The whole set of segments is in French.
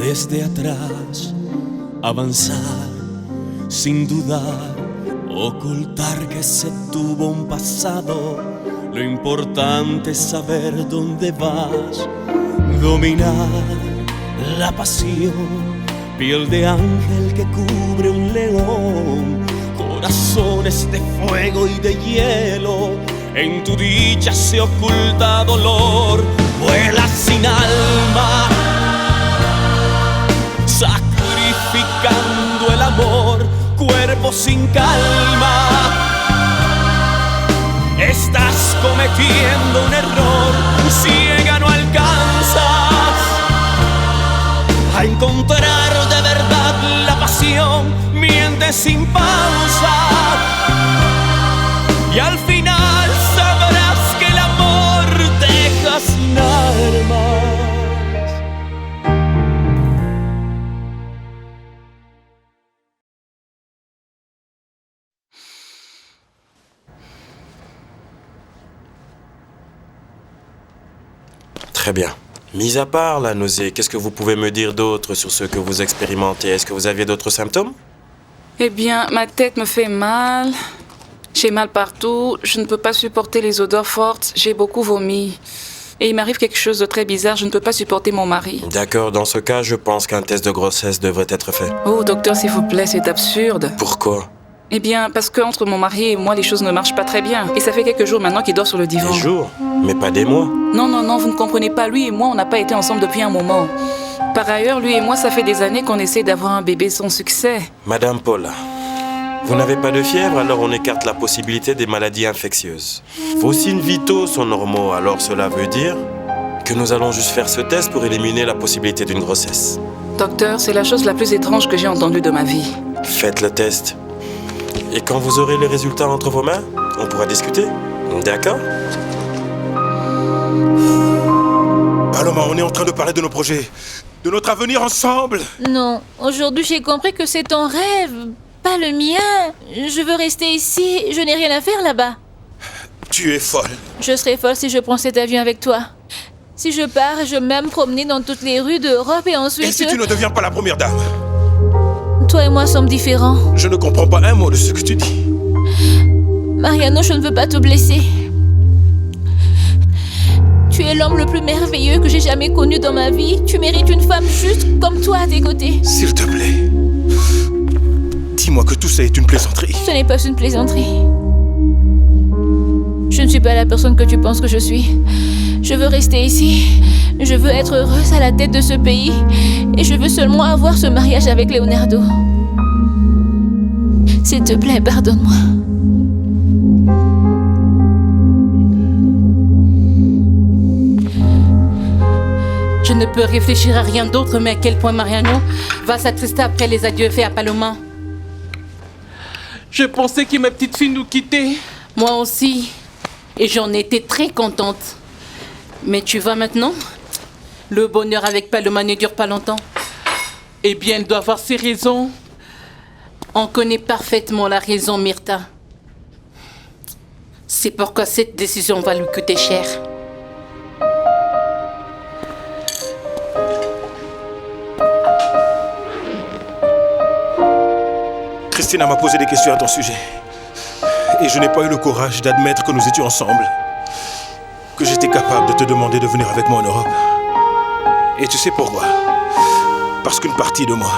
desde atrás, avanzar sin dudar, ocultar que se tuvo un pasado. Lo importante es saber dónde vas, dominar la pasión, piel de ángel que cubre un león, corazones de fuego y de hielo. En tu dicha se oculta dolor, vuela sin alma, sacrificando el amor, cuerpo sin calma. Estás cometiendo un error, ciega no alcanzas a encontrar de verdad la pasión, mientes sin pausa y al final sabrás que el amor deja sin armas. Très bien. Mis à part la nausée, qu'est-ce que vous pouvez me dire d'autre sur ce que vous expérimentez? Est-ce que vous aviez d'autres symptômes? Eh bien, ma tête me fait mal. J'ai mal partout. Je ne peux pas supporter les odeurs fortes. J'ai beaucoup vomi. Et il m'arrive quelque chose de très bizarre. Je ne peux pas supporter mon mari. D'accord, dans ce cas, je pense qu'un test de grossesse devrait être fait. Oh, docteur, s'il vous plaît, c'est absurde. Pourquoi? Eh bien, parce qu'entre mon mari et moi, les choses ne marchent pas très bien. Et ça fait quelques jours maintenant qu'il dort sur le divan. Des jours? Mais pas des mois. Non, vous ne comprenez pas. Lui et moi, on n'a pas été ensemble depuis un moment. Par ailleurs, lui et moi, ça fait des années qu'on essaie d'avoir un bébé sans succès. Madame Paula, vous n'avez pas de fièvre, alors on écarte la possibilité des maladies infectieuses. Vos signes vitaux sont normaux, alors cela veut dire que nous allons juste faire ce test pour éliminer la possibilité d'une grossesse. Docteur, c'est la chose la plus étrange que j'ai entendue de ma vie. Faites le test. Et quand vous aurez les résultats entre vos mains, on pourra discuter. D'accord? Paloma, on est en train de parler de nos projets, de notre avenir ensemble. Non, aujourd'hui j'ai compris que c'est ton rêve, pas le mien. Je veux rester ici, je n'ai rien à faire là-bas. Tu es folle. Je serais folle si je prends cet avion avec toi. Si je pars, je vais me promener dans toutes les rues d'Europe et ensuite... Et si tu ne deviens pas la première dame? Toi et moi sommes différents. Je ne comprends pas un mot de ce que tu dis. Mariano, je ne veux pas te blesser. Tu es l'homme le plus merveilleux que j'ai jamais connu dans ma vie. Tu mérites une femme juste comme toi à tes côtés. S'il te plaît, dis-moi que tout ça est une plaisanterie. Ce n'est pas une plaisanterie. Je ne suis pas la personne que tu penses que je suis. Je veux rester ici. Je veux être heureuse à la tête de ce pays. Et je veux seulement avoir ce mariage avec Leonardo. S'il te plaît, pardonne-moi. Je ne peux réfléchir à rien d'autre, mais à quel point Mariano va s'attrister après les adieux faits à Paloma. Je pensais que ma petite fille nous quittait. Moi aussi. Et j'en étais très contente. Mais tu vois maintenant, le bonheur avec Paloma ne dure pas longtemps. Eh bien, elle doit avoir ses raisons. On connaît parfaitement la raison, Myrta. C'est pourquoi cette décision va lui coûter cher. Christina m'a posé des questions à ton sujet. Et je n'ai pas eu le courage d'admettre que nous étions ensemble. Que j'étais capable de te demander de venir avec moi en Europe. Et tu sais pourquoi? Parce qu'une partie de moi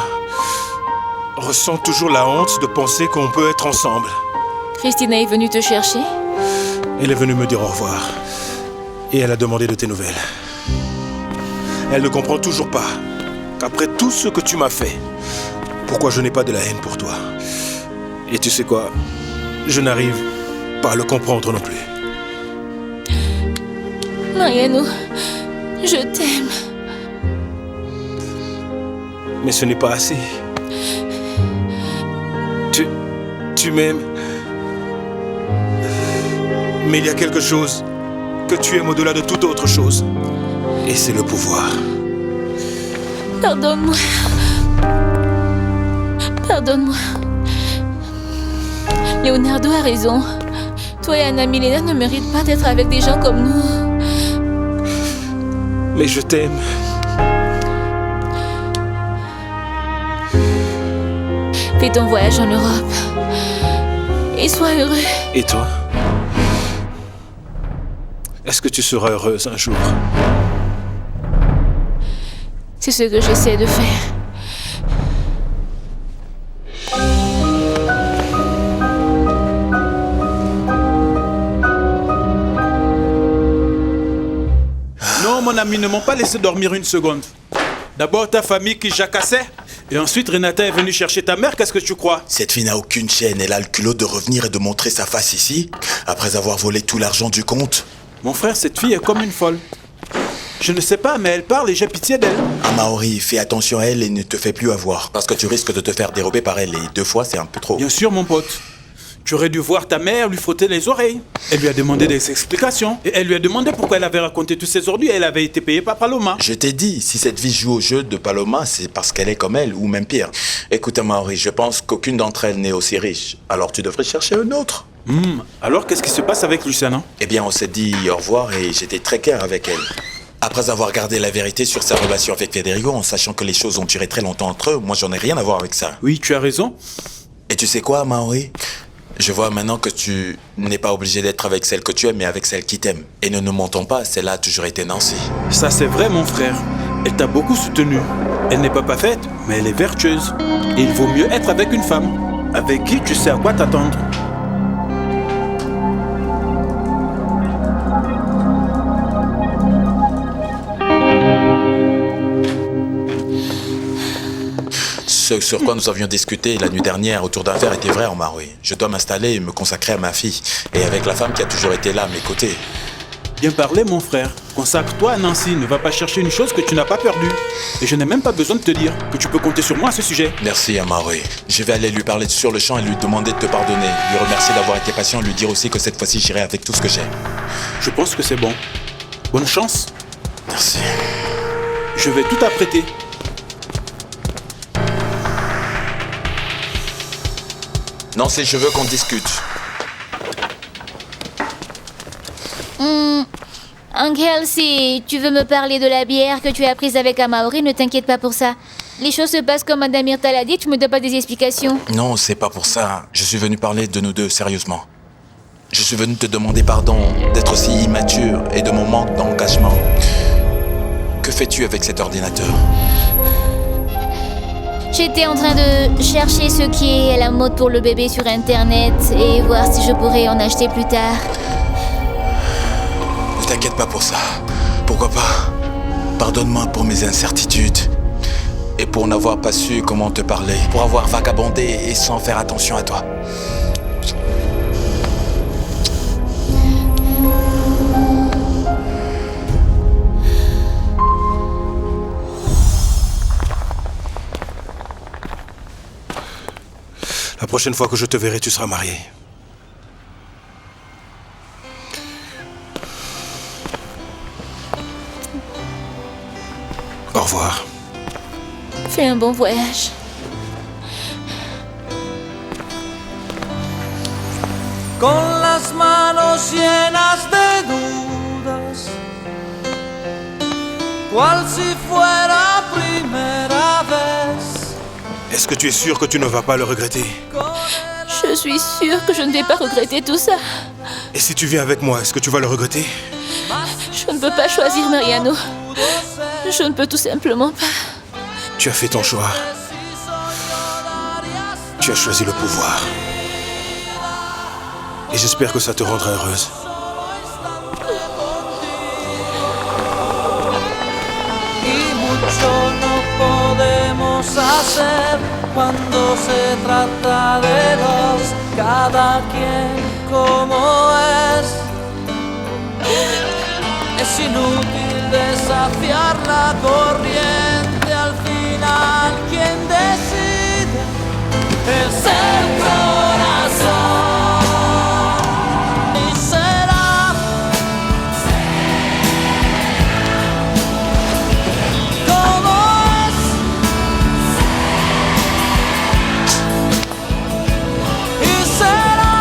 ressent toujours la honte de penser qu'on peut être ensemble. Christina est venue te chercher? Elle est venue me dire au revoir. Et elle a demandé de tes nouvelles. Elle ne comprend toujours pas qu'après tout ce que tu m'as fait, pourquoi je n'ai pas de la haine pour toi. Et tu sais quoi? Je n'arrive pas à le comprendre non plus. Mariano, je t'aime. Mais ce n'est pas assez. Tu m'aimes. Mais il y a quelque chose que tu aimes au-delà de toute autre chose. Et c'est le pouvoir. Pardonne-moi. Pardonne-moi. Leonardo a raison. Toi et Anna Milena ne méritent pas d'être avec des gens comme nous. Mais je t'aime. Fais ton voyage en Europe. Et sois heureux. Et toi? Est-ce que tu seras heureuse un jour? C'est ce que j'essaie de faire. Non, mon ami, ne m'ont pas laissé dormir une seconde. D'abord ta famille qui jacassait, et ensuite Renata est venue chercher ta mère, qu'est-ce que tu crois? Cette fille n'a aucune chaîne, elle a le culot de revenir et de montrer sa face ici, après avoir volé tout l'argent du compte. Mon frère, cette fille est comme une folle. Je ne sais pas, mais elle parle et j'ai pitié d'elle. Amaury, fais attention à elle et ne te fais plus avoir, parce que tu risques de te faire dérober par elle, et 2 fois c'est un peu trop. Bien sûr, mon pote. Tu aurais dû voir ta mère lui frotter les oreilles. Elle lui a demandé des explications. Et elle lui a demandé pourquoi elle avait raconté tous ses ordures et elle avait été payée par Paloma. Je t'ai dit, si cette fille joue au jeu de Paloma, c'est parce qu'elle est comme elle, ou même pire. Écoute, Amaury, je pense qu'aucune d'entre elles n'est aussi riche. Alors tu devrais chercher une autre. Alors, qu'est-ce qui se passe avec Luciana? Eh bien, on s'est dit au revoir et j'étais très clair avec elle. Après avoir gardé la vérité sur sa relation avec Federico, en sachant que les choses ont duré très longtemps entre eux, moi j'en ai rien à voir avec ça. Oui, tu as raison. Et tu sais quoi, Amaury? Je vois maintenant que tu n'es pas obligé d'être avec celle que tu aimes, mais avec celle qui t'aime. Et ne nous mentons pas, celle-là a toujours été Nancy. Ça, c'est vrai, mon frère. Elle t'a beaucoup soutenu. Elle n'est pas parfaite, mais elle est vertueuse. Et il vaut mieux être avec une femme, avec qui tu sais à quoi t'attendre. Ce sur quoi nous avions discuté la nuit dernière autour d'un verre était vrai, Amaury. Je dois m'installer et me consacrer à ma fille. Et avec la femme qui a toujours été là à mes côtés. Bien parlé, mon frère. Consacre-toi à Nancy. Ne va pas chercher une chose que tu n'as pas perdue. Et je n'ai même pas besoin de te dire que tu peux compter sur moi à ce sujet. Merci, Amaury. Je vais aller lui parler sur le champ et lui demander de te pardonner. Lui remercier d'avoir été patient, lui dire aussi que cette fois-ci j'irai avec tout ce que j'ai. Je pense que c'est bon. Bonne chance. Merci. Je vais tout apprêter. Nancy, je veux qu'on discute. Angel, si tu veux me parler de la bière que tu as prise avec Amaury, ne t'inquiète pas pour ça. Les choses se passent comme Madame Myrta l'a dit, tu me donnes pas des explications. Non, c'est pas pour ça. Je suis venu parler de nous deux, sérieusement. Je suis venu te demander pardon d'être si immature et de mon manque d'engagement. Que fais-tu avec cet ordinateur? J'étais en train de chercher ce qui est à la mode pour le bébé sur Internet et voir si je pourrais en acheter plus tard. Ne t'inquiète pas pour ça. Pourquoi pas? Pardonne-moi pour mes incertitudes. Et pour n'avoir pas su comment te parler. Pour avoir vagabondé et sans faire attention à toi. La prochaine fois que je te verrai, tu seras marié. Au revoir. Fais un bon voyage. Con las manos llenas de dudas, cual si fuera primera vez. Est-ce que tu es sûr que tu ne vas pas le regretter? Je suis sûre que je ne vais pas regretter tout ça. Et si tu viens avec moi, est-ce que tu vas le regretter? Je ne peux pas choisir Mariano. Je ne peux tout simplement pas. Tu as fait ton choix. Tu as choisi le pouvoir. Et j'espère que ça te rendra heureuse. Y mucho no podemos hacer cuando se trata de dos, cada quien como es. Es inútil desafiar la corriente, al final quien decide es el corazón. Y será como es. Y será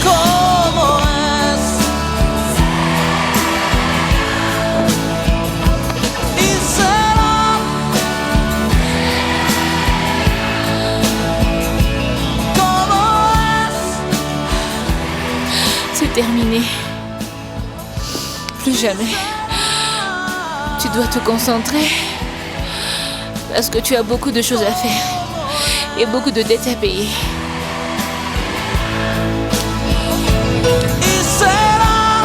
como es. terminé. Plus jamais. Tu dois te concentrer. Parce que tu as beaucoup de choses à faire. Et beaucoup de dettes à payer. Y será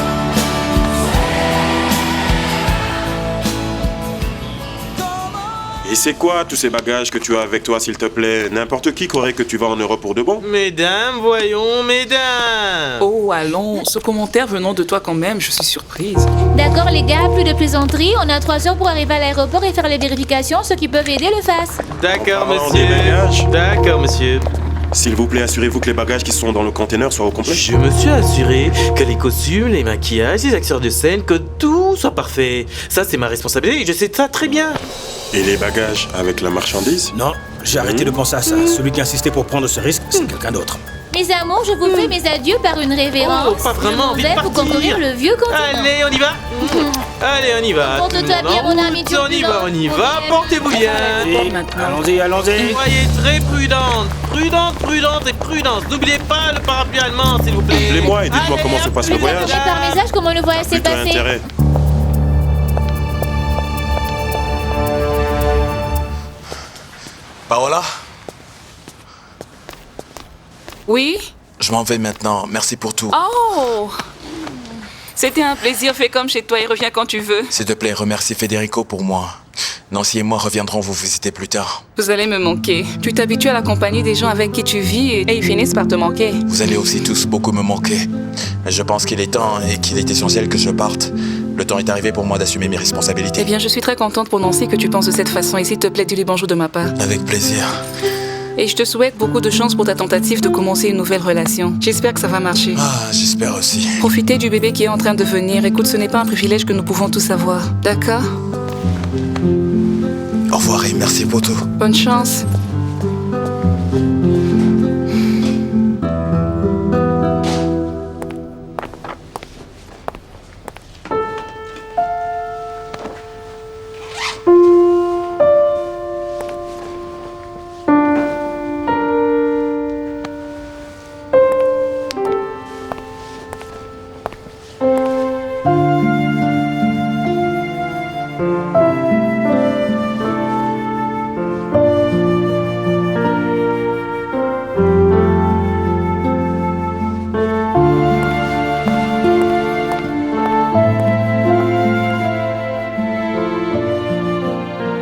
Et c'est quoi tous ces bagages que tu as avec toi, s'il te plaît? N'importe qui croirait que tu vas en Europe pour de bon. Mesdames, voyons, mesdames. Oh, allons, ce commentaire venant de toi quand même, je suis surprise. D'accord les gars, plus de plaisanteries. On a 3 heures pour arriver à l'aéroport et faire les vérifications. Ceux qui peuvent aider le fassent. D'accord, Oh, des monsieur. bagages. D'accord, monsieur. S'il vous plaît, assurez-vous que les bagages qui sont dans le container soient au complet. Je me suis assuré que les costumes, les maquillages, les acteurs de scène, que tout soit parfait. Ça, c'est ma responsabilité et je sais ça très bien. Et les bagages avec la marchandise? Non, j'ai arrêté de penser à ça. Celui qui insistait pour prendre ce risque, c'est quelqu'un d'autre. Mes amours, je vous fais mes adieux par une révérence. Oh, pas vraiment, Je envie de m'en vais vous partir. conquérir le vieux continent. Allez, on y va. Allez, on y va. Porte-toi Tout le monde bien, en mon ami route. On y va, turbulent. on y va. Mon Portez-vous bien. Allez, maintenant. Allons-y, allons-y. Soyez très prudente. Prudente et prudence. N'oubliez pas le parapluie allemand, s'il vous plaît. Appelez-moi et dites-moi Allez, comment se hop. passe le Vous avez voyage. par message comment le voyage s'est Plutôt passé. intérêt. Paola, Oui? je m'en vais maintenant. Merci pour tout. Oh! C'était un plaisir, fais comme chez toi et reviens quand tu veux. S'il te plaît, remercie Federico pour moi. Nancy et moi reviendrons vous visiter plus tard. Vous allez me manquer. Tu t'habitues à la compagnie des gens avec qui tu vis et ils finissent par te manquer. Vous allez aussi tous beaucoup me manquer. Mais je pense qu'il est temps et qu'il est essentiel que je parte. Le temps est arrivé pour moi d'assumer mes responsabilités. Eh bien, je suis très contente pour Nancy que tu penses de cette façon et s'il te plaît, dis-lui bonjour de ma part. Avec plaisir. Et je te souhaite beaucoup de chance pour ta tentative de commencer une nouvelle relation. J'espère que ça va marcher. Ah, j'espère aussi. Profitez du bébé qui est en train de venir. Écoute, ce n'est pas un privilège que nous pouvons tous avoir. D'accord? Au revoir et merci pour tout. Bonne chance.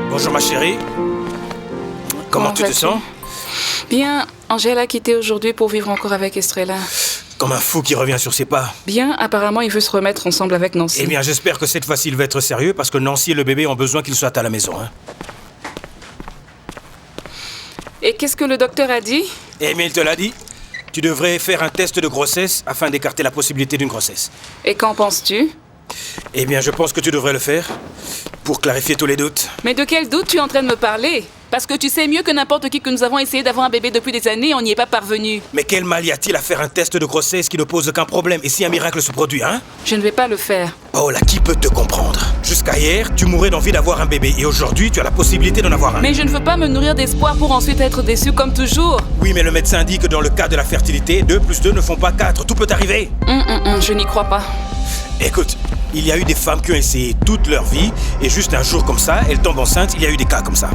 Bonjour ma chérie. Comment tu te vas-tu? sens? Bien, Angèle a quitté aujourd'hui pour vivre encore avec Estrella. Comme un fou qui revient sur ses pas. Bien, apparemment, il veut se remettre ensemble avec Nancy. Eh bien, j'espère que cette fois-ci, il va être sérieux parce que Nancy et le bébé ont besoin qu'il soit à la maison. Hein. Et qu'est-ce que le docteur a dit? Eh bien, il te l'a dit. Tu devrais faire un test de grossesse afin d'écarter la possibilité d'une grossesse. Et qu'en penses-tu? Eh bien, je pense que tu devrais le faire pour clarifier tous les doutes. Mais de quel doute tu es en train de me parler? Parce que tu sais mieux que n'importe qui que nous avons essayé d'avoir un bébé depuis des années et on n'y est pas parvenu. Mais quel mal y a-t-il à faire un test de grossesse qui ne pose aucun problème? Et si un miracle se produit, hein? Je ne vais pas le faire. Oh là, qui peut te comprendre? Jusqu'à hier, tu mourais d'envie d'avoir un bébé et aujourd'hui, tu as la possibilité d'en avoir un. Mais je ne veux pas me nourrir d'espoir pour ensuite être déçu comme toujours. Oui, mais le médecin dit que dans le cas de la fertilité, 2 plus 2 ne font pas 4. Tout peut arriver. Je n'y crois pas. Écoute, il y a eu des femmes qui ont essayé toute leur vie et juste un jour comme ça, elles tombent enceintes. Il y a eu des cas comme ça.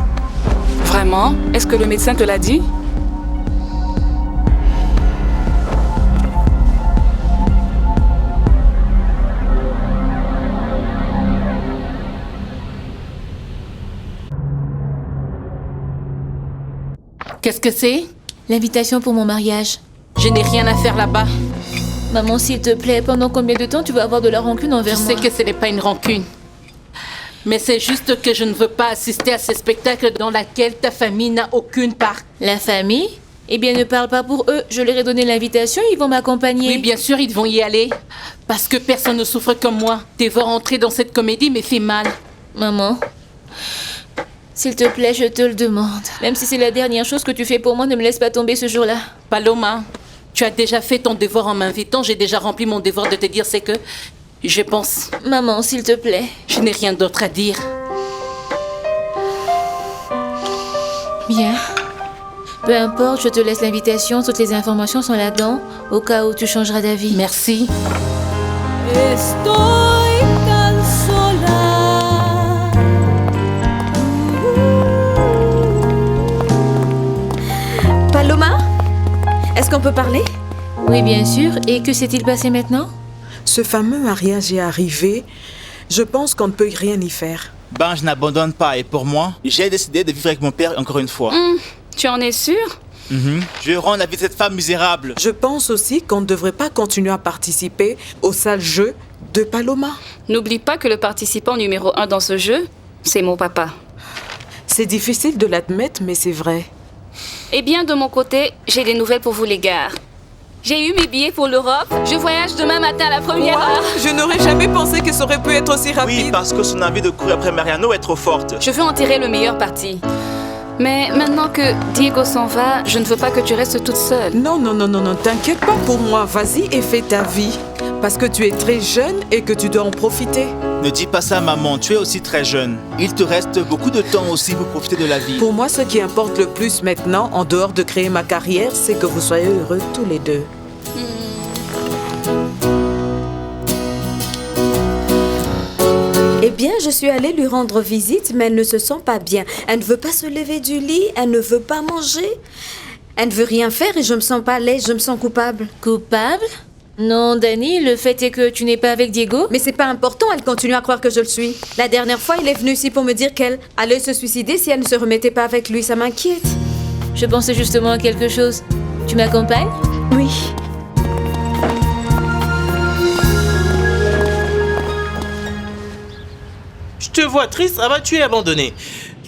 Vraiment? Est-ce que le médecin te l'a dit? Qu'est-ce que c'est? L'invitation pour mon mariage. Je n'ai rien à faire là-bas. Maman, s'il te plaît, pendant combien de temps tu vas avoir de la rancune Je envers moi? sais que ce n'est pas une rancune. Mais c'est juste que je ne veux pas assister à ces spectacles dans lesquels ta famille n'a aucune part. La famille? Eh bien, ne parle pas pour eux. Je leur ai donné l'invitation, ils vont m'accompagner. Oui, bien sûr, ils vont y aller. Parce que personne ne souffre comme moi. Tes voir entrer dans cette comédie me fait mal. Maman, s'il te plaît, je te le demande. Même si c'est la dernière chose que tu fais pour moi, ne me laisse pas tomber ce jour-là. Paloma, tu as déjà fait ton devoir en m'invitant. J'ai déjà rempli mon devoir de te dire c'est que... Je pense... Maman, s'il te plaît. Je n'ai rien d'autre à dire. Bien. Peu importe, je te laisse l'invitation. Toutes les informations sont là-dedans, au cas où tu changeras d'avis. Merci. Estoy tan sola. Paloma? Est-ce qu'on peut parler? Oui, bien sûr. Et que s'est-il passé maintenant? Ce fameux mariage est arrivé. Je pense qu'on ne peut rien y faire. Ben, je n'abandonne pas. Et pour moi, j'ai décidé de vivre avec mon père encore une fois. Tu en es sûr? Je vais rendre la vie de cette femme misérable. Je pense aussi qu'on ne devrait pas continuer à participer au sale jeu de Paloma. N'oublie pas que le participant numéro 1 dans ce jeu, c'est mon papa. C'est difficile de l'admettre, mais c'est vrai. Eh bien, de mon côté, j'ai des nouvelles pour vous, les gars. J'ai eu mes billets pour l'Europe. Je voyage demain matin à la première heure. Je n'aurais jamais pensé que ça aurait pu être aussi rapide. Oui, parce que son envie de courir après Mariano est trop forte. Je veux en tirer le meilleur parti. Mais maintenant que Diego s'en va, je ne veux pas que tu restes toute seule. Non, t'inquiète pas pour moi. Vas-y et fais ta vie. Parce que tu es très jeune et que tu dois en profiter. Ne dis pas ça, maman. Tu es aussi très jeune. Il te reste beaucoup de temps aussi pour profiter de la vie. Pour moi, ce qui importe le plus maintenant, en dehors de créer ma carrière, c'est que vous soyez heureux tous les deux. Eh bien, je suis allée lui rendre visite, mais elle ne se sent pas bien. Elle ne veut pas se lever du lit, elle ne veut pas manger. Elle ne veut rien faire et je me sens pas à l'aise, je me sens coupable. Coupable? Non, Dani, le fait est que tu n'es pas avec Diego. Mais c'est pas important, elle continue à croire que je le suis. La dernière fois, il est venu ici pour me dire qu'elle allait se suicider si elle ne se remettait pas avec lui. Ça m'inquiète. Je pensais justement à quelque chose. Tu m'accompagnes? Oui. Je te vois triste, abattu et abandonné.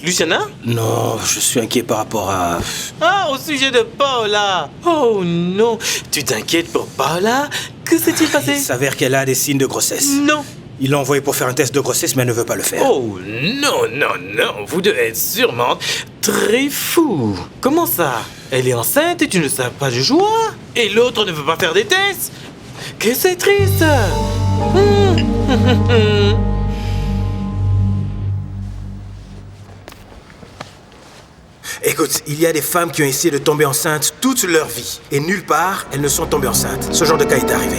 Luciana? Non, je suis inquiet par rapport à... Ah, au sujet de Paola. Oh non, tu t'inquiètes pour Paola? Que s'est-il passé? Il s'avère qu'elle a des signes de grossesse. Non. Il l'a envoyé pour faire un test de grossesse, mais elle ne veut pas le faire. Oh non, vous devez être sûrement très fou. Comment ça? Elle est enceinte et tu ne sais pas de joie? Et l'autre ne veut pas faire des tests? Que c'est triste. Écoute, il y a des femmes qui ont essayé de tomber enceintes toute leur vie. Et nulle part, elles ne sont tombées enceintes. Ce genre de cas est arrivé.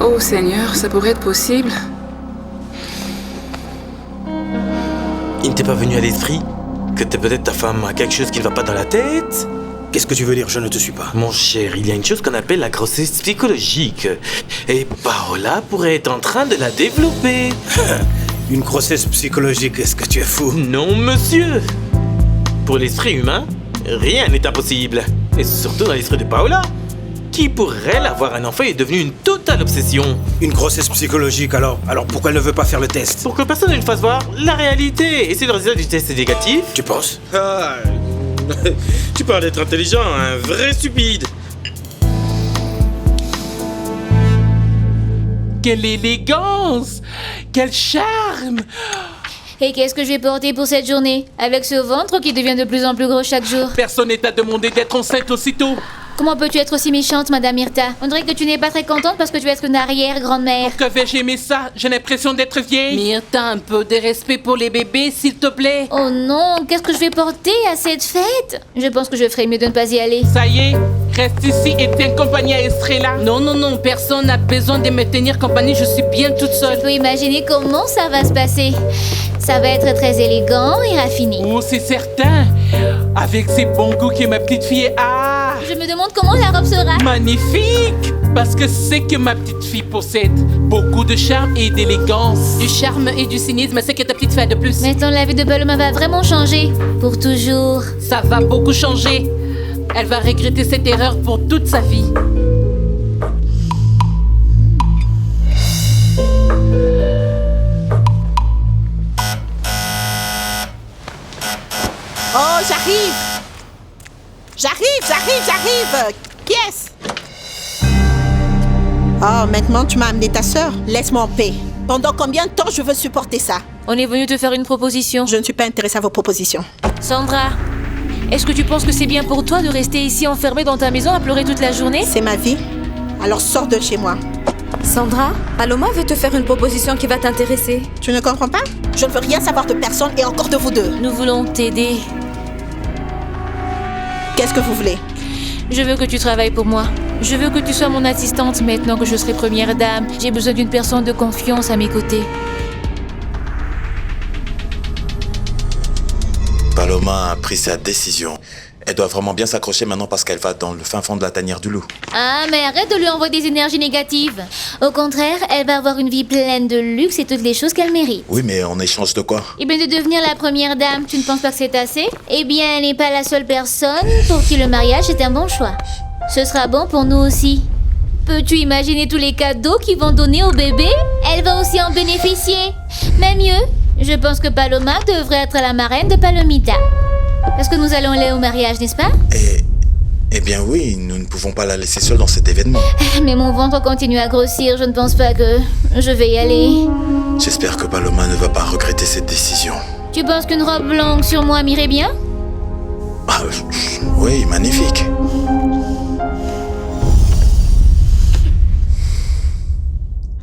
Oh Seigneur, ça pourrait être possible. Il ne t'est pas venu à l'esprit que peut-être ta femme a quelque chose qui ne va pas dans la tête? Qu'est-ce que tu veux dire? Je ne te suis pas. Mon cher, il y a une chose qu'on appelle la grossesse psychologique. Et Paola pourrait être en train de la développer. Une grossesse psychologique, est-ce que tu es fou? Non, monsieur. Pour l'esprit humain, rien n'est impossible. Et surtout dans l'esprit de Paola, qui pourrait avoir un enfant est devenu une totale obsession. Une grossesse psychologique, alors pourquoi elle ne veut pas faire le test? Pour que personne ne le fasse voir la réalité. Et si le résultat du test est négatif... Tu penses? Tu parles d'être intelligent, un vrai stupide. Quelle élégance! Quel charme! Et qu'est-ce que je vais porter pour cette journée? Avec ce ventre qui devient de plus en plus gros chaque jour. Personne n'est à demander d'être enceinte aussitôt. Comment peux-tu être aussi méchante, Madame Myrta? On dirait que tu n'es pas très contente parce que tu vas être une arrière-grand-mère. Que vais-je aimer ça? J'ai l'impression d'être vieille. Myrta, un peu de respect pour les bébés, s'il te plaît. Oh non, qu'est-ce que je vais porter à cette fête? Je pense que je ferais mieux de ne pas y aller. Ça y est, reste ici et tiens compagnie à Estrella. Non, personne n'a besoin de me tenir compagnie, je suis bien toute seule. Je peux imaginer comment ça va se passer. Ça va être très élégant et raffiné. Oh, c'est certain. Avec ces bons goûts que ma petite fille a. Je me demande comment la robe sera. Magnifique! Parce que c'est que ma petite fille possède beaucoup de charme et d'élégance. Du charme et du cynisme, c'est que ta petite fille a de plus. Maintenant, la vie de Paloma va vraiment changer. Pour toujours. Ça va beaucoup changer. Elle va regretter cette erreur pour toute sa vie. Oh, j'arrive! J'arrive! Qui est-ce? Oh, maintenant tu m'as amené ta sœur. Laisse-moi en paix. Pendant combien de temps je veux supporter ça? On est venu te faire une proposition. Je ne suis pas intéressée à vos propositions. Sandra, est-ce que tu penses que c'est bien pour toi de rester ici enfermée dans ta maison à pleurer toute la journée? C'est ma vie. Alors sors de chez moi. Sandra, Paloma veut te faire une proposition qui va t'intéresser. Tu ne comprends pas? Je ne veux rien savoir de personne et encore de vous deux. Nous voulons t'aider. Qu'est-ce que vous voulez? Je veux que tu travailles pour moi. Je veux que tu sois mon assistante maintenant que je serai première dame. J'ai besoin d'une personne de confiance à mes côtés. Paloma a pris sa décision. Elle doit vraiment bien s'accrocher maintenant parce qu'elle va dans le fin fond de la tanière du loup. Ah, mais arrête de lui envoyer des énergies négatives. Au contraire, elle va avoir une vie pleine de luxe et toutes les choses qu'elle mérite. Oui, mais en échange de quoi? Eh bien, de devenir la première dame, tu ne penses pas que c'est assez? Eh bien, elle n'est pas la seule personne pour qui le mariage est un bon choix. Ce sera bon pour nous aussi. Peux-tu imaginer tous les cadeaux qu'ils vont donner au bébé? Elle va aussi en bénéficier. Mais mieux, je pense que Paloma devrait être la marraine de Palomita. Parce que nous allons aller au mariage, n'est-ce pas? Eh bien oui, nous ne pouvons pas la laisser seule dans cet événement. Mais mon ventre continue à grossir, je ne pense pas que je vais y aller. J'espère que Paloma ne va pas regretter cette décision. Tu penses qu'une robe longue sur moi m'irait bien? Ah, oui, magnifique.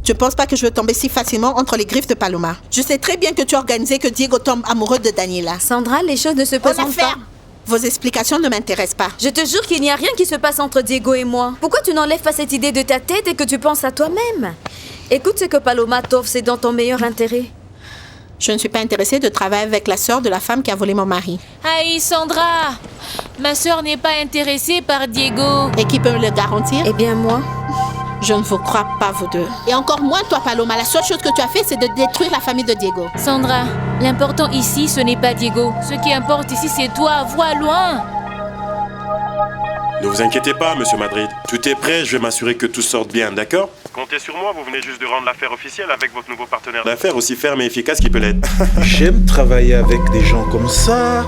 Je pense pas que je vais tomber si facilement entre les griffes de Paloma. Je sais très bien que tu as organisé que Diego tombe amoureux de Daniela. Sandra, les choses ne se présentent pas. Vos explications ne m'intéressent pas. Je te jure qu'il n'y a rien qui se passe entre Diego et moi. Pourquoi tu n'enlèves pas cette idée de ta tête et que tu penses à toi-même? Écoute ce que Paloma t'offre, c'est dans ton meilleur intérêt. Je ne suis pas intéressée de travailler avec la sœur de la femme qui a volé mon mari. Aïe, Sandra! Ma sœur n'est pas intéressée par Diego. Et qui peut me le garantir? Eh bien, moi. Je ne vous crois pas, vous deux. Et encore moins toi, Paloma. La seule chose que tu as fait, c'est de détruire la famille de Diego. Sandra, l'important ici, ce n'est pas Diego. Ce qui importe ici, c'est toi. Vois loin. Ne vous inquiétez pas, monsieur Madrid. Tout est prêt, je vais m'assurer que tout sorte bien, d'accord? Comptez sur moi, vous venez juste de rendre l'affaire officielle avec votre nouveau partenaire d'affaires aussi ferme et efficace qu'il peut l'être. J'aime travailler avec des gens comme ça,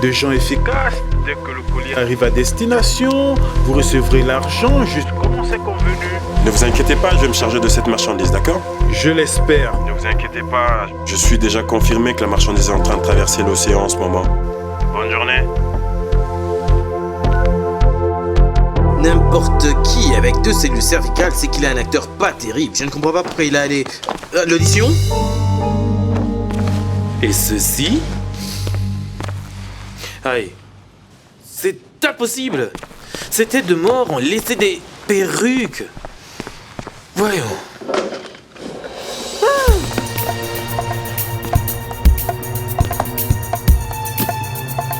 des gens efficaces. Dès que le colis arrive à destination, vous recevrez l'argent juste comme on s'est convenu. Ne vous inquiétez pas, je vais me charger de cette marchandise, d'accord? Je l'espère. Ne vous inquiétez pas, je suis déjà confirmé que la marchandise est en train de traverser l'océan en ce moment. Bonne journée. N'importe qui avec 2 cellules cervicales, c'est qu'il est un acteur pas terrible. Je ne comprends pas pourquoi il a allé... l'audition? Et ceci? Aïe. C'est impossible. Ces têtes de mort ont laissé des perruques. Voyons.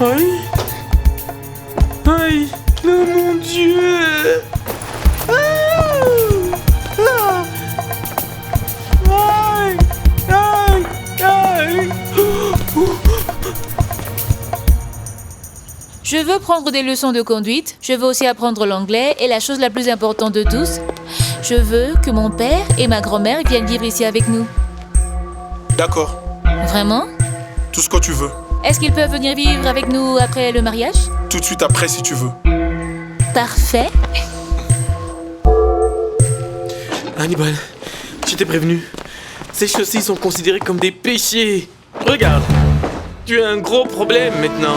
Aïe. Aïe. Oh mon Dieu. Aïe. Aïe. Aïe. Je veux prendre des leçons de conduite. Je veux aussi apprendre l'anglais. Et la chose la plus importante de tous, je veux que mon père et ma grand-mère viennent vivre ici avec nous. D'accord. Vraiment? Tout ce que tu veux. Est-ce qu'ils peuvent venir vivre avec nous après le mariage? Tout de suite après si tu veux. Parfait. Hannibal, je t'ai prévenu. Ces choses-ci sont considérées comme des péchés. Regarde, tu as un gros problème maintenant.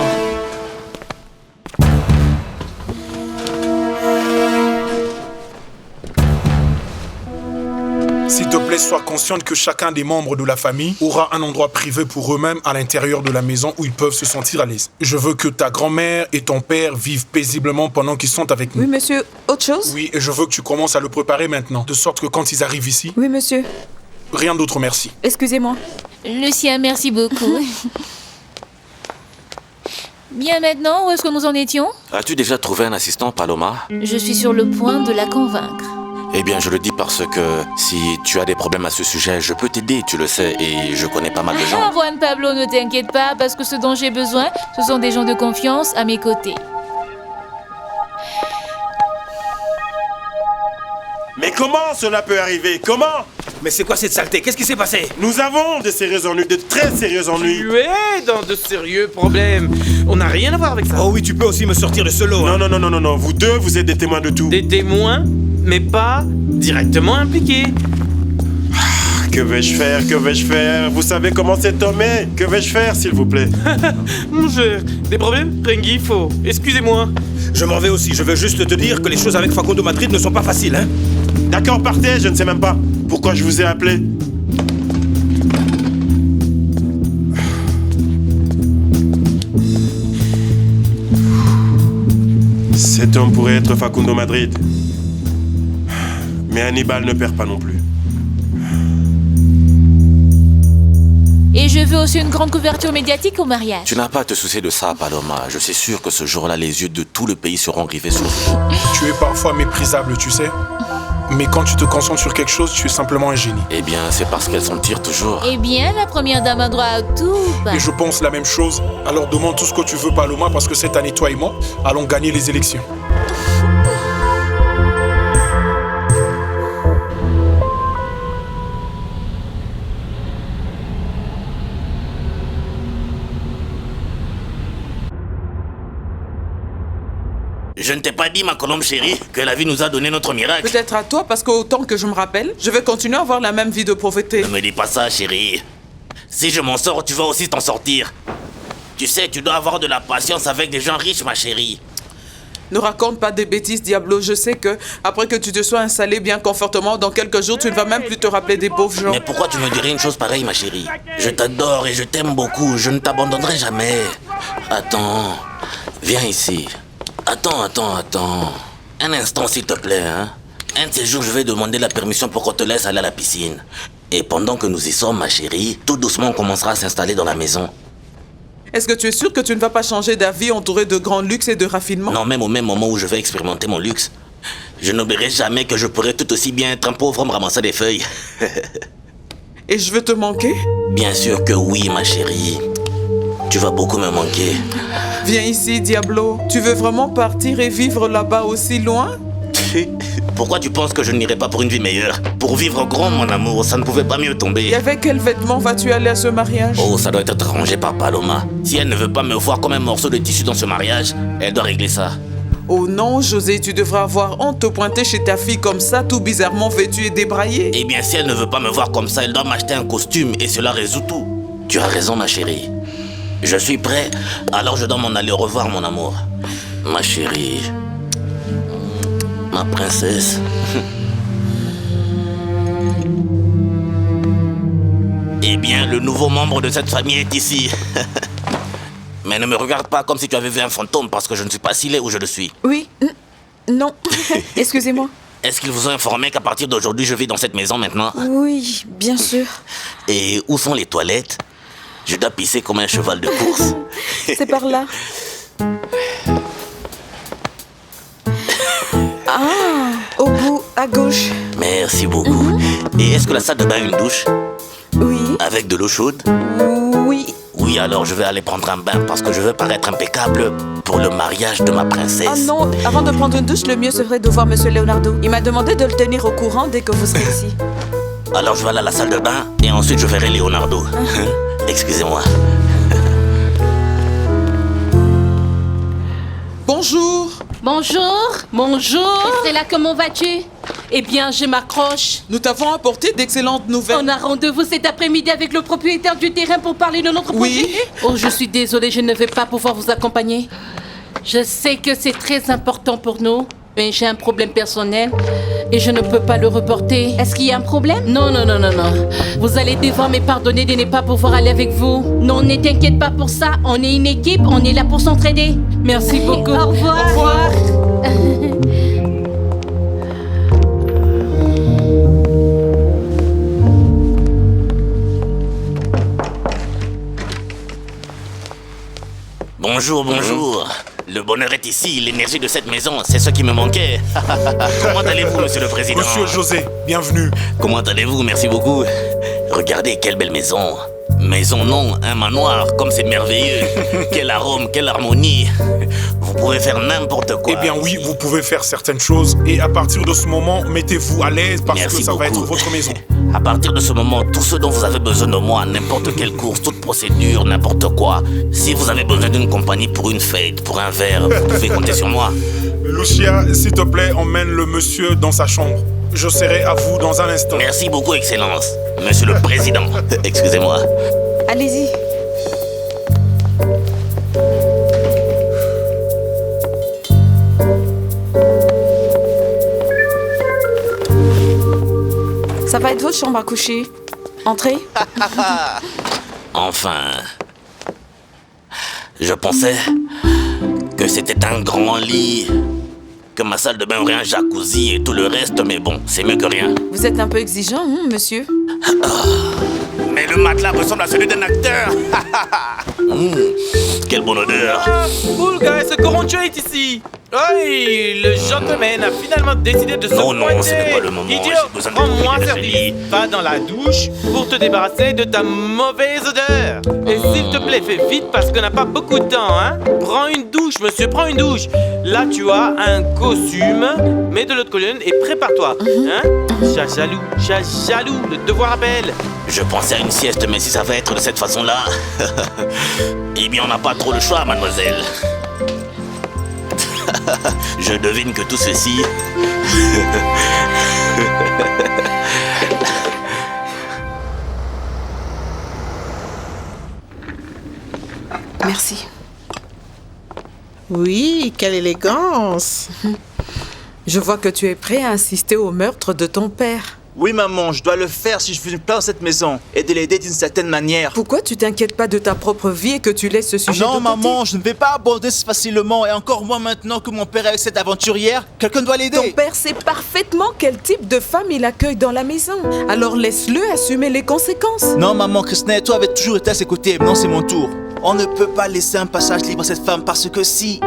S'il te plaît, sois consciente que chacun des membres de la famille aura un endroit privé pour eux-mêmes à l'intérieur de la maison où ils peuvent se sentir à l'aise. Je veux que ta grand-mère et ton père vivent paisiblement pendant qu'ils sont avec nous. Oui, monsieur. Autre chose? Oui, et je veux que tu commences à le préparer maintenant, de sorte que quand ils arrivent ici... Oui, monsieur. Rien d'autre, merci. Excusez-moi. Lucien, merci beaucoup. Bien maintenant, où est-ce que nous en étions? As-tu déjà trouvé un assistant, Paloma? Je suis sur le point de la convaincre. Eh bien, je le dis parce que si tu as des problèmes à ce sujet, je peux t'aider, tu le sais, et je connais pas mal de gens. Juan Pablo, ne t'inquiète pas, parce que ce dont j'ai besoin, ce sont des gens de confiance à mes côtés. Mais comment cela peut arriver? Comment? Mais c'est quoi cette saleté? Qu'est-ce qui s'est passé? Nous avons de sérieux ennuis, de très sérieux ennuis. Tu es dans de sérieux problèmes. On n'a rien à voir avec ça. Oh oui, tu peux aussi me sortir de ce lot. Non, non, non, non, non, non. Vous deux, vous êtes des témoins de tout. Des témoins, mais pas directement impliqués. Que vais-je faire? Que vais-je faire? Vous savez comment cet homme est? Que vais-je faire, s'il vous plaît? Mon cher, des problèmes? Rengifo, excusez-moi. Je m'en vais aussi. Je veux juste te dire que les choses avec Facundo Madrid ne sont pas faciles, hein. D'accord, partez, je ne sais même pas pourquoi je vous ai appelé. Cet homme pourrait être Facundo Madrid. Mais Hannibal ne perd pas non plus. Et je veux aussi une grande couverture médiatique au mariage. Tu n'as pas à te soucier de ça, Paloma. Je suis sûr que ce jour-là, les yeux de tout le pays seront rivés sur vous. Tu es parfois méprisable, tu sais. Mais quand tu te concentres sur quelque chose, tu es simplement un génie. Eh bien, c'est parce qu'elle s'en tire toujours. Eh bien, la première dame a droit à tout. Et je pense la même chose. Alors demande tout ce que tu veux, Paloma, parce que cette année, toi et moi, allons gagner les élections. Je ne t'ai pas dit, ma colombe chérie, que la vie nous a donné notre miracle. Peut-être à toi, parce qu'autant que je me rappelle, je vais continuer à avoir la même vie de pauvreté. Ne me dis pas ça, chérie. Si je m'en sors, tu vas aussi t'en sortir. Tu sais, tu dois avoir de la patience avec des gens riches, ma chérie. Ne raconte pas des bêtises, Diablo. Je sais que, après que tu te sois installé bien confortablement, dans quelques jours, tu ne vas même plus te rappeler des pauvres gens. Mais pourquoi tu me dirais une chose pareille, ma chérie? Je t'adore et je t'aime beaucoup. Je ne t'abandonnerai jamais. Attends, viens ici. Attends. Un instant, s'il te plaît, hein. Un de ces jours, je vais demander la permission pour qu'on te laisse aller à la piscine. Et pendant que nous y sommes, ma chérie, tout doucement, on commencera à s'installer dans la maison. Est-ce que tu es sûr que tu ne vas pas changer d'avis entouré de grands luxes et de raffinement? Non, même au même moment où je vais expérimenter mon luxe, je n'oublierai jamais que je pourrais tout aussi bien être un pauvre homme ramassant des feuilles. Et je veux te manquer? Bien sûr que oui, ma chérie. Tu vas beaucoup me manquer. Viens ici, Diablo. Tu veux vraiment partir et vivre là-bas aussi loin? Pourquoi tu penses que je n'irai pas pour une vie meilleure? Pour vivre grand, mon amour, ça ne pouvait pas mieux tomber. Et avec quels vêtements vas-tu aller à ce mariage? Oh, ça doit être arrangé par Paloma. Si elle ne veut pas me voir comme un morceau de tissu dans ce mariage, elle doit régler ça. Oh non, José, tu devrais avoir honte de te pointer chez ta fille comme ça, tout bizarrement vêtu et débraillé. Eh bien, si elle ne veut pas me voir comme ça, elle doit m'acheter un costume et cela résout tout. Tu as raison, ma chérie. Je suis prêt, alors je dois m'en aller. Au revoir, mon amour. Ma chérie. Ma princesse. Eh bien, le nouveau membre de cette famille est ici. Mais ne me regarde pas comme si tu avais vu un fantôme, parce que je ne suis pas si laid où je le suis. Oui, non, excusez-moi. Est-ce qu'ils vous ont informé qu'à partir d'aujourd'hui, je vis dans cette maison maintenant? Oui, bien sûr. Et où sont les toilettes? Je dois pisser comme un cheval de course. C'est par là. Ah, au bout, à gauche. Merci beaucoup. Et est-ce que la salle de bain a une douche? Oui. Avec de l'eau chaude? Oui. Oui, alors je vais aller prendre un bain parce que je veux paraître impeccable pour le mariage de ma princesse. Ah non, avant de prendre une douche, le mieux serait de voir Monsieur Leonardo. Il m'a demandé de le tenir au courant dès que vous serez ici. Alors je vais aller à la salle de bain et ensuite je verrai Leonardo. Excusez-moi. Bonjour. Bonjour. Estrella, comment vas-tu? Eh bien, je m'accroche. Nous t'avons apporté d'excellentes nouvelles. On a rendez-vous cet après-midi avec le propriétaire du terrain pour parler de notre projet. Oh, je suis désolée, je ne vais pas pouvoir vous accompagner. Je sais que c'est très important pour nous, mais j'ai un problème personnel et je ne peux pas le reporter. Est-ce qu'il y a un problème? Non. Vous allez devoir me pardonner de ne pas pouvoir aller avec vous. Non, ne t'inquiète pas pour ça. On est une équipe, on est là pour s'entraider. Merci beaucoup. Au revoir. Au revoir. Bonjour. Le bonheur est ici, l'énergie de cette maison, c'est ce qui me manquait. Comment allez-vous, monsieur le président? Monsieur José, bienvenue. Comment allez-vous? Merci beaucoup. Regardez, quelle belle maison. Maison non, un manoir, comme c'est merveilleux. Quel arôme, quelle harmonie. Vous pouvez faire n'importe quoi. Eh bien oui, vous pouvez faire certaines choses. Et à partir de ce moment, mettez-vous à l'aise parce que ça va être votre maison. À partir de ce moment, tout ce dont vous avez besoin de moi, n'importe quelle course, toute procédure, n'importe quoi. Si vous avez besoin d'une compagnie pour une fête, pour un verre, vous pouvez compter sur moi. Lucia, s'il te plaît, emmène le monsieur dans sa chambre. Je serai à vous dans un instant. Merci beaucoup, Excellence. Monsieur le Président. Excusez-moi. Allez-y. Ça va être votre chambre à coucher. Entrez. Enfin. Je pensais que c'était un grand lit que ma salle de bain aurait un jacuzzi et tout le reste, mais bon, c'est mieux que rien. Vous êtes un peu exigeant, hein, monsieur? Mais le matelas ressemble à celui d'un acteur. Quelle bonne odeur. Bulga et ce Coroncho est ici. Oui, le gentleman a finalement décidé de se pointer. Non, ce n'est pas le moment. Idiot, J'ai besoin de rends-moi trouver service. Va dans la douche pour te débarrasser de ta mauvaise odeur. Et s'il te plaît, fais vite parce qu'on n'a pas beaucoup de temps, hein. Prends une douche, monsieur, prends une douche. Là, tu as un costume, mets de l'autre colonne et prépare-toi. Hein? Chat jaloux, le devoir appelle. Je pensais à une sieste, mais si ça va être de cette façon-là... eh bien, on n'a pas trop le choix, mademoiselle. Je devine que tout ceci... Merci. Oui, quelle élégance. Je vois que tu es prêt à assister au meurtre de ton père. Oui, maman, je dois le faire si je veux une place dans cette maison et de l'aider d'une certaine manière. Pourquoi tu t'inquiètes pas de ta propre vie et que tu laisses ce sujet de côté? Non, maman, je ne vais pas aborder si facilement. Et encore moins maintenant que mon père est avec cette aventurière. Quelqu'un doit l'aider. Ton père sait parfaitement quel type de femme il accueille dans la maison. Alors laisse-le assumer les conséquences. Non, maman, Christina et toi avez toujours été à ses côtés. Maintenant, c'est mon tour. On ne peut pas laisser un passage libre à cette femme parce que si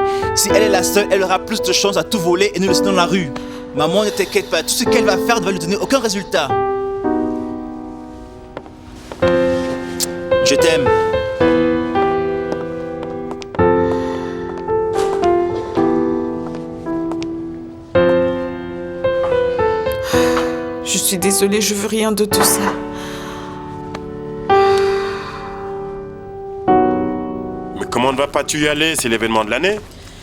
elle est la seule, elle aura plus de chances à tout voler et nous laisser dans la rue. Maman, ne t'inquiète pas, tout ce qu'elle va faire ne va lui donner aucun résultat. Je t'aime. Je suis désolée, je veux rien de tout ça. Mais comment ne vas-tu y aller? C'est l'événement de l'année.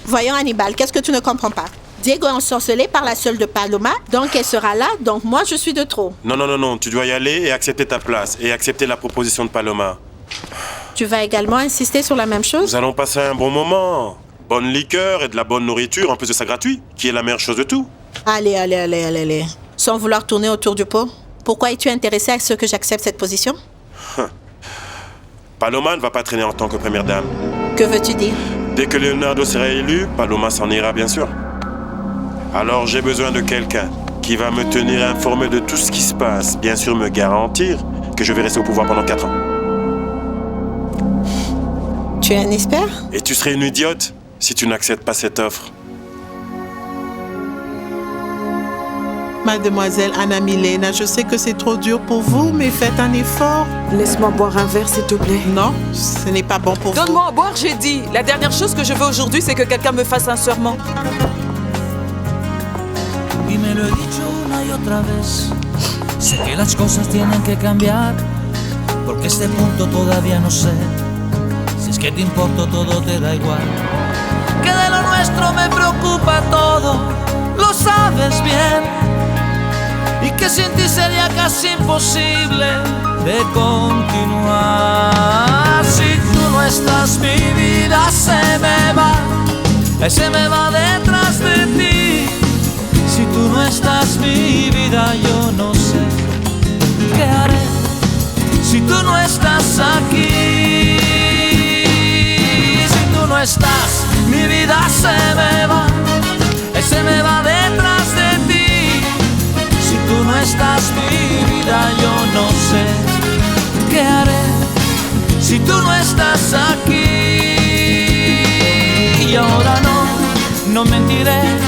Voyons, Hannibal, qu'est-ce que tu ne comprends pas? Diego est ensorcelé par la seule de Paloma, donc elle sera là, donc moi je suis de trop. Non, tu dois y aller et accepter ta place et accepter la proposition de Paloma. Tu vas également insister sur la même chose? Nous allons passer un bon moment. Bonne liqueur et de la bonne nourriture, en plus de ça gratuit, qui est la meilleure chose de tout. Allez. Sans vouloir tourner autour du pot, pourquoi es-tu intéressé à ce que j'accepte cette position? Paloma ne va pas traîner en tant que première dame. Que veux-tu dire? Dès que Leonardo sera élu, Paloma s'en ira bien sûr. Alors j'ai besoin de quelqu'un qui va me tenir informé de tout ce qui se passe. Bien sûr me garantir que je vais rester au pouvoir pendant 4 ans. Tu es un expert? Et tu serais une idiote si tu n'acceptes pas cette offre. Mademoiselle Anna Milena, je sais que c'est trop dur pour vous, mais faites un effort. Laisse-moi boire un verre, s'il te plaît. Non, ce n'est pas bon pour vous. Donne-moi à boire, j'ai dit. La dernière chose que je veux aujourd'hui, c'est que quelqu'un me fasse un serment. Y me lo he dicho una y otra vez. Sé que las cosas tienen que cambiar, porque a este punto todavía no sé si es que te importo, todo te da igual. Que de lo nuestro me preocupa todo, lo sabes bien, y que sin ti sería casi imposible de continuar. Si tú no estás, mi vida se me va detrás de ti. Si tú no estás, mi vida, yo no sé qué haré. Si tú no estás aquí, si tú no estás, mi vida se me va detrás de ti. Si tú no estás, mi vida, yo no sé qué haré. Si tú no estás aquí, y ahora no mentiré.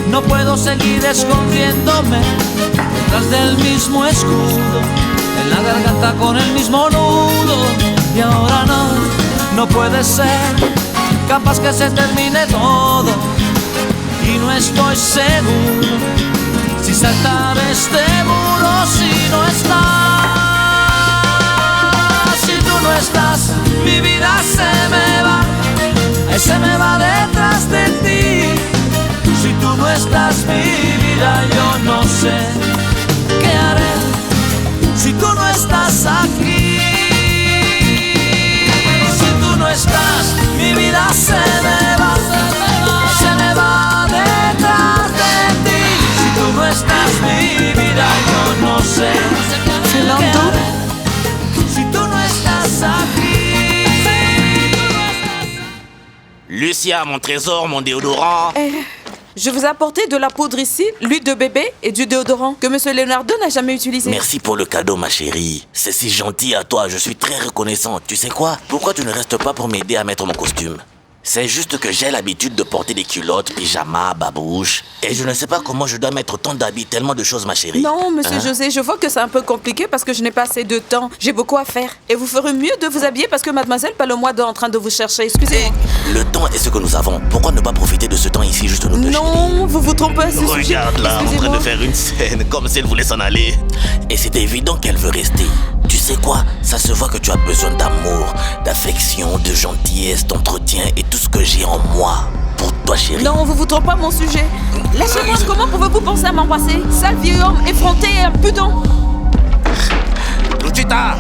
No puedo seguir escondiéndome detrás del mismo escudo, en la garganta con el mismo nudo. Y ahora no puede ser, capaz que se termine todo. Y no estoy seguro si saltar este muro. Si no estás, si tú no estás, mi vida se me va detrás de ti. Si tú no estás, mi vida, yo no sé qué haré. Si tú no estás aquí, si tú no estás, mi vida se me va detrás de ti. Si tú no estás, mi vida, yo no sé qué haré. Si tú no estás aquí. Lucia, mon trésor, mon déodorant. Je vous ai apporté de la poudre ici, l'huile de bébé et du déodorant que Monsieur Leonardo n'a jamais utilisé. Merci pour le cadeau, ma chérie. C'est si gentil à toi, je suis très reconnaissante. Tu sais quoi? Pourquoi tu ne restes pas pour m'aider à mettre mon costume? C'est juste que j'ai l'habitude de porter des culottes, pyjamas, babouches. Et je ne sais pas comment je dois mettre tant d'habits, tellement de choses, ma chérie. Non, Monsieur José, je vois que c'est un peu compliqué parce que je n'ai pas assez de temps. J'ai beaucoup à faire. Et vous ferez mieux de vous habiller parce que Mademoiselle Paloma est en train de vous chercher. Excusez-moi. Le temps est ce que nous avons. Pourquoi ne pas profiter de ce temps ici, juste nous deux? Non, vous vous trompez à ce sujet. Regarde là, en train de faire une scène, comme si elle voulait s'en aller. Et c'est évident qu'elle veut rester. Tu sais quoi? Ça se voit que tu as besoin d'amour, d'affection, de gentillesse, d'entretien et tout ce que j'ai en moi. Pour toi, chérie. Non, vous vous trompez pas mon sujet. Lâchez-moi, comment pouvez-vous penser à m'embrasser? Sale vieil homme, effronté et impudent. Lucita!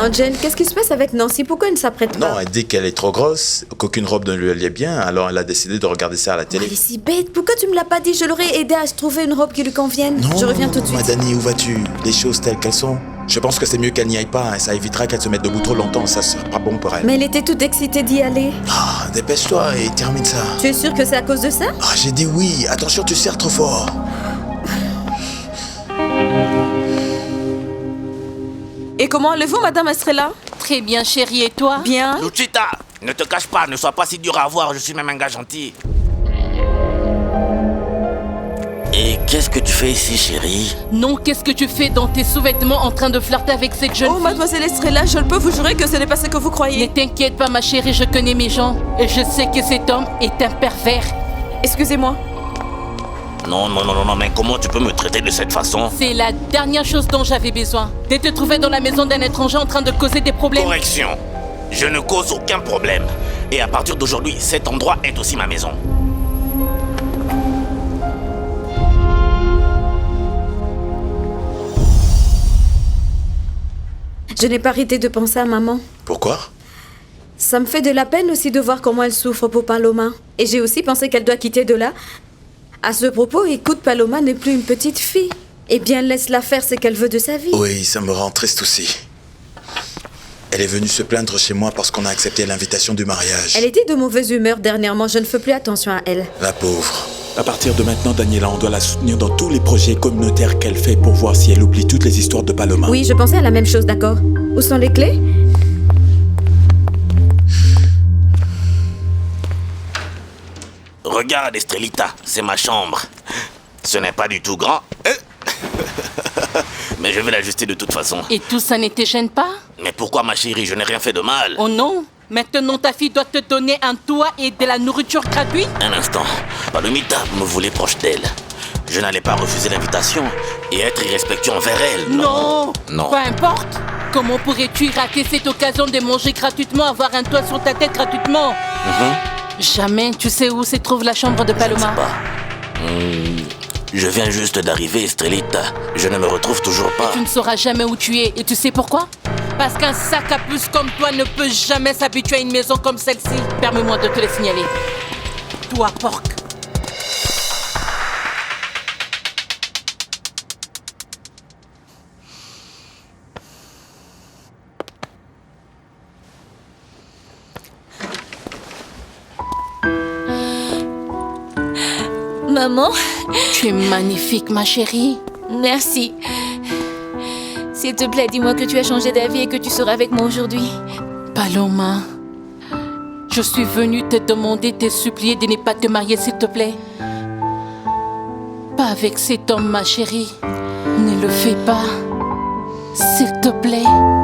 Angel, qu'est-ce qui se passe avec Nancy? Pourquoi elle ne s'apprête pas? Non, elle dit qu'elle est trop grosse, qu'aucune robe ne lui allait bien, alors elle a décidé de regarder ça à la télé. Elle est si bête, pourquoi tu me l'as pas dit? Je l'aurais aidé à se trouver une robe qui lui convienne. Non, je reviens tout de suite. Madani, où vas-tu? Les choses telles qu'elles sont. Je pense que c'est mieux qu'elle n'y aille pas, et ça évitera qu'elle se mette debout trop longtemps, ça sera pas bon pour elle. Mais elle était toute excitée d'y aller. Ah, dépêche-toi et termine ça. Tu es sûr que c'est à cause de ça? Ah, j'ai dit oui, attention, tu serres trop fort. Et comment allez-vous, Madame Estrella? Très bien, chérie, et toi? Bien. Lucita, ne te cache pas, ne sois pas si dur à voir, je suis même un gars gentil. Et qu'est-ce que tu fais ici, chérie? Non, qu'est-ce que tu fais dans tes sous-vêtements en train de flirter avec cette jeune fille? Mademoiselle Estrella, je peux vous jurer que ce n'est pas ce que vous croyez. Ne t'inquiète pas, ma chérie, je connais mes gens. Et je sais que cet homme est un pervers. Excusez-moi. Non, mais comment tu peux me traiter de cette façon? C'est la dernière chose dont j'avais besoin. De te trouver dans la maison d'un étranger en train de causer des problèmes. Correction. Je ne cause aucun problème. Et à partir d'aujourd'hui, cet endroit est aussi ma maison. Je n'ai pas arrêté de penser à maman. Pourquoi? Ça me fait de la peine aussi de voir comment elle souffre pour Paloma. Et j'ai aussi pensé qu'elle doit quitter de là. À ce propos, écoute, Paloma n'est plus une petite fille. Eh bien, laisse-la faire ce qu'elle veut de sa vie. Oui, ça me rend triste aussi. Elle est venue se plaindre chez moi parce qu'on a accepté l'invitation du mariage. Elle était de mauvaise humeur dernièrement, je ne fais plus attention à elle. La pauvre. À partir de maintenant, Daniela, on doit la soutenir dans tous les projets communautaires qu'elle fait pour voir si elle oublie toutes les histoires de Paloma. Oui, je pensais à la même chose, d'accord. Où sont les clés? Regarde, Estrelita, c'est ma chambre. Ce n'est pas du tout grand. Mais je vais l'ajuster de toute façon. Et tout ça ne te gêne pas? Mais pourquoi, ma chérie? Je n'ai rien fait de mal. Oh non! Maintenant, ta fille doit te donner un toit et de la nourriture gratuite? Un instant. Palomita me voulait proche d'elle. Je n'allais pas refuser l'invitation et être irrespectueux envers elle. Non! Non. Peu importe. Comment pourrais-tu rater cette occasion de manger gratuitement, avoir un toit sur ta tête gratuitement? Jamais. Tu sais où se trouve la chambre de Paloma? Je ne sais pas. Je viens juste d'arriver, Estrelita. Je ne me retrouve toujours pas. Et tu ne sauras jamais où tu es. Et tu sais pourquoi? Parce qu'un sac à puce comme toi ne peut jamais s'habituer à une maison comme celle-ci. Permets-moi de te le signaler. Toi, porc. Maman? Tu es magnifique, ma chérie. Merci. S'il te plaît, dis-moi que tu as changé d'avis et que tu seras avec moi aujourd'hui. Paloma, je suis venue te demander, te supplier de ne pas te marier, s'il te plaît. Pas avec cet homme, ma chérie. Ne le fais pas. S'il te plaît.